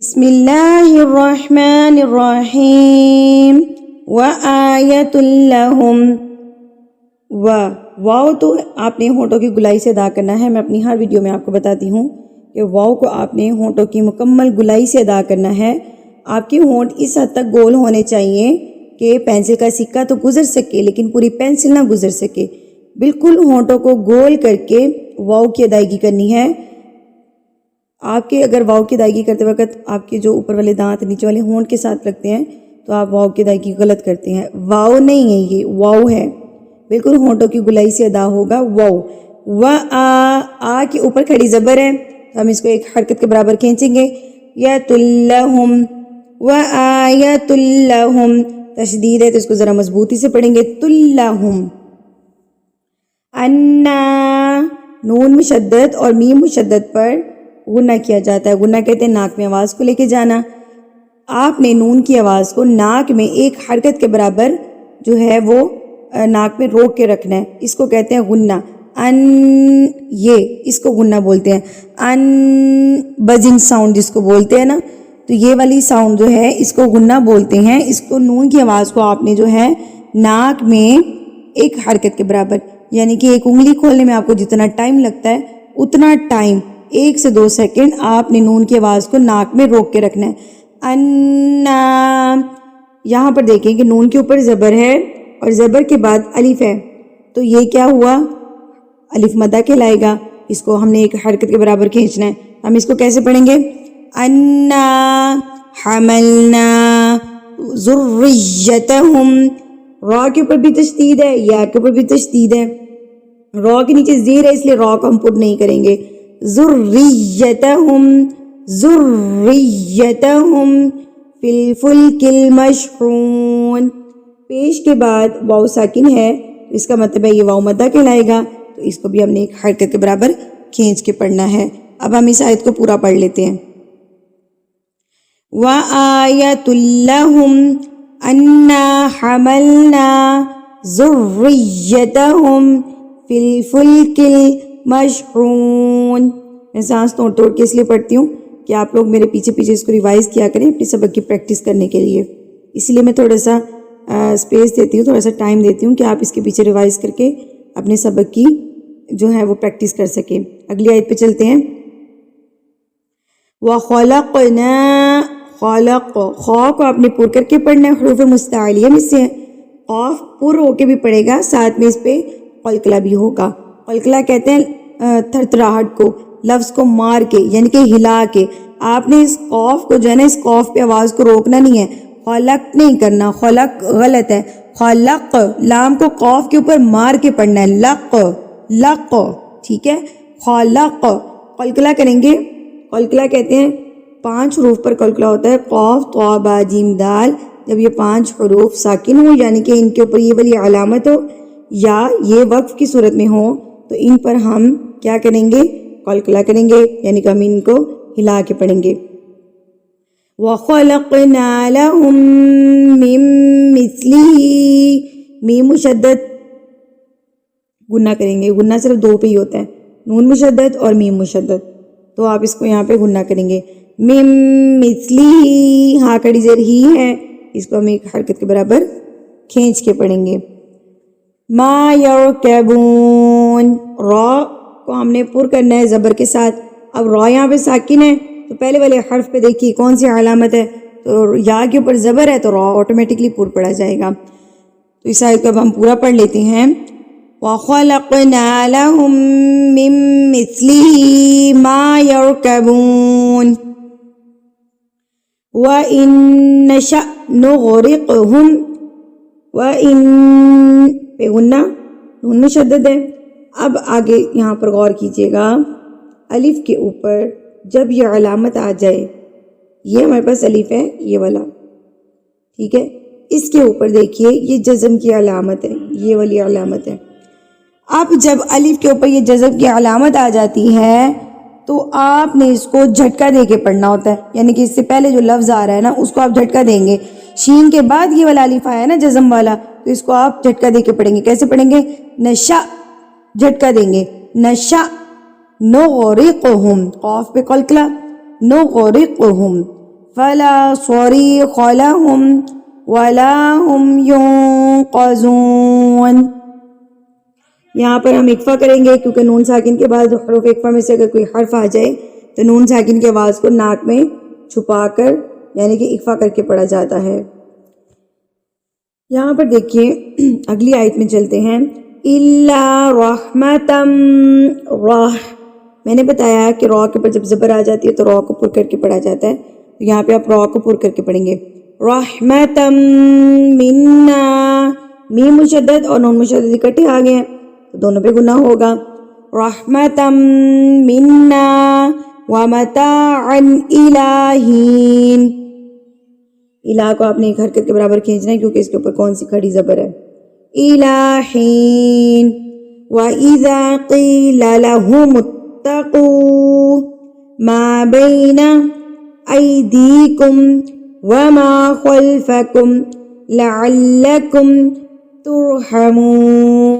بسم اللہ الرحمن الرحیم وآیۃ لہم واو تو آپ نے ہونٹوں کی گلائی سے ادا کرنا ہے۔ میں اپنی ہر ویڈیو میں آپ کو بتاتی ہوں کہ واو کو آپ نے ہونٹوں کی مکمل گلائی سے ادا کرنا ہے۔ آپ کے ہونٹ اس حد تک گول ہونے چاہیے کہ پینسل کا سکہ تو گزر سکے لیکن پوری پینسل نہ گزر سکے۔ بالکل ہونٹوں کو گول کر کے واو کی ادائیگی کرنی ہے۔ آپ کے اگر واو کی ادائیگی کرتے وقت آپ کے جو اوپر والے دانت نیچے والے ہونٹ کے ساتھ لگتے ہیں تو آپ واو کی ادائیگی غلط کرتے ہیں۔ واو نہیں ہے، یہ واو ہے، بالکل ہونٹوں کی گلائی سے ادا ہوگا واو۔ آ کے اوپر کھڑی زبر ہے تو ہم اس کو ایک حرکت کے برابر کھینچیں گے۔ یت لہم وآیۃ لہم، تشدید ہے تو اس کو ذرا مضبوطی سے پڑھیں گے، تلہم۔ انا، نون مشدد اور میم مشدد پر غنہ کیا جاتا ہے۔ غنہ کہتے ہیں ناک میں آواز کو لے کے جانا۔ آپ نے نون کی آواز کو ناک میں ایک حرکت کے برابر جو ہے وہ ناک میں روک کے رکھنا ہے، اس کو کہتے ہیں غنہ۔ ان، یہ اس کو غنہ بولتے ہیں۔ ان، بزنگ ساؤنڈ جس کو بولتے ہیں نا، تو یہ والی ساؤنڈ جو ہے اس کو غنہ بولتے ہیں۔ اس کو نون کی آواز کو آپ نے جو ہے ناک میں ایک حرکت کے برابر، یعنی کہ ایک انگلی کھولنے میں آپ کو جتنا ٹائم لگتا ہے اتنا ٹائم 1 سے 2 سیکنڈ آپ نے نون کی آواز کو ناک میں روک کے رکھنا ہے۔ انا، یہاں پر دیکھیں کہ نون کے اوپر زبر ہے اور زبر کے بعد الف ہے، تو یہ کیا ہوا؟ الف مدہ کہلائے گا۔ اس کو ہم نے ایک حرکت کے برابر کھینچنا ہے۔ ہم اس کو کیسے پڑھیں گے؟ انا حملنا ذریتہم، را کے اوپر بھی تشدید ہے، یا کے اوپر بھی تشدید ہے، را کے نیچے زیر ہے اس لیے را کو ہم پٹ نہیں کریں گے۔ ذریتہم، ذریتہم فی الفلک المشحون، پیش کے بعد واو ساکن ہے، اس کا مطلب ہے یہ واو مدہ کہلائے گا، تو اس کو بھی ہم نے ایک حرکت کے برابر کھینچ کے پڑھنا ہے۔ اب ہم اس آیت کو پورا پڑھ لیتے ہیں۔ وآیۃ لہم انا حملنا ذریتہم فی الفلک المشحون۔ میں سانس توڑ توڑ کے اس لیے پڑھتی ہوں کہ آپ لوگ میرے پیچھے پیچھے اس کو ریوائز کیا کریں اپنے سبق کی پریکٹس کرنے کے لیے، اس لیے میں تھوڑا سا اسپیس دیتی ہوں، تھوڑا سا ٹائم دیتی ہوں کہ آپ اس کے پیچھے ریوائز کر کے اپنے سبق کی جو ہے وہ پریکٹس کر سکیں۔ اگلی آیت پہ چلتے ہیں۔ وَخَلَقْنَا، خالق، خا کو آپ نے پر کر کے پڑھنا ہے، حروف مستعلیہ میں سے ہے۔ قاف پر ہو کے بھی پڑھے گا، ساتھ میں اس پہ قلقلہ بھی ہوگا۔ قلقلہ کہتے ہیں تھرتھراہٹ کو، لفظ کو مار کے یعنی کہ ہلا کے۔ آپ نے اس قاف کو جو ہے نا، اس قاف پہ آواز کو روکنا نہیں ہے، خلق نہیں کرنا، خلق غلط ہے، خلق، لام کو قاف کے اوپر مار کے پڑھنا ہے، لق، لق، ٹھیک ہے، خلق۔ قلقلہ کریں گے، قلقلہ کہتے ہیں 5 حروف پر قلقلہ ہوتا ہے، قاف، طا، با، جیم، دال۔ جب یہ 5 حروف ساکن ہو یعنی کہ ان کے اوپر یہ والی علامت ہو یا یہ وقف کی صورت میں ہو تو ان پر ہم کیا کریں گے؟ قلقلہ کریں گے، یعنی کہ ہم ان کو ہلا کے پڑھیں گے۔ وَخَلَقْنَا لَهُم مِّن مِّثْلِهِ، میم مشدد غنہ کریں گے، غنہ صرف 2 پہ ہی ہوتا ہے، نون مشدد اور میم مشدد، تو آپ اس کو یہاں پہ غنہ کریں گے۔ مِن مِّثْلِهِ، ہاں کڑی زیر ہی ہے، اس کو ہم ایک حرکت کے برابر کھینچ کے پڑھیں گے۔ ما یرکبون، را کو ہم نے پر کرنا ہے زبر کے ساتھ۔ اب را یہاں پہ ساکن ہے تو پہلے والے حرف پہ دیکھیے کون سی علامت ہے، تو یا کے اوپر زبر ہے تو را آٹومیٹکلی پر پڑھا جائے گا۔ تو اس آیت کو اب ہم پورا پڑھ لیتے ہیں۔ وَخَلَقْنَا لَهُم مِّن مِّثْلِهِ مَا يَرْكَبُونَ وَإِن نَّشَأْ نُغْرِقْهُمْ، وَإِن پہ غنہ، نون مشدد ہے۔ اب آگے یہاں پر غور کیجئے گا، الف کے اوپر جب یہ علامت آ جائے، یہ ہمارے پاس الف ہے یہ والا، ٹھیک ہے، اس کے اوپر دیکھیے یہ جزم کی علامت ہے، یہ والی علامت ہے۔ اب جب الف کے اوپر یہ جزم کی علامت آ جاتی ہے تو آپ نے اس کو جھٹکا دے کے پڑھنا ہوتا ہے، یعنی کہ اس سے پہلے جو لفظ آ رہا ہے نا اس کو آپ جھٹکا دیں گے۔ شین کے بعد یہ والا الف آیا ہے نا جزم والا، تو اس کو آپ جھٹکا دے کے پڑھیں گے۔ کیسے پڑھیں گے؟ نشا، جھٹکا دیں گے، نشا نغرقہم، قاف پہ قلقلہ، نغرقہم، فلا صریخ لهم ولا هم ينقذون. یہاں پر ہم اقفا کریں گے کیونکہ نون ساکن کے بعد حروف اقفا میں سے اگر کوئی حرف آ جائے تو نون ساکن کی آواز کو ناک میں چھپا کر یعنی کہ اقفا کر کے پڑھا جاتا ہے. یہاں پر دیکھیے اگلی آیت میں چلتے ہیں. الا رحمتم راہ. میں نے بتایا کہ را کے اوپر جب زبر آ جاتی ہے تو را کو پر کر کے پڑھا جاتا ہے. تو یہاں پہ آپ را کو پر کر کے پڑھیں گے. رحمتم منا. میم مشدد اور نون مشدد اکٹھے آ گئے ہیں تو دونوں پہ گناہ ہوگا. رحمتم منا ومتاعا الی حین. الہ کو آپ نے ایک حرکت کے برابر کھینچنا ہے کیونکہ اس کے اوپر کون سی کھڑی زبر ہے. الی حین. وَإِذَا قِيلَ لَهُمُ اتَّقُوا مَا بَيْنَ أَيْدِيكُمْ وَمَا خَلْفَكُمْ لَعَلَّكُمْ تُرْحَمُونَ.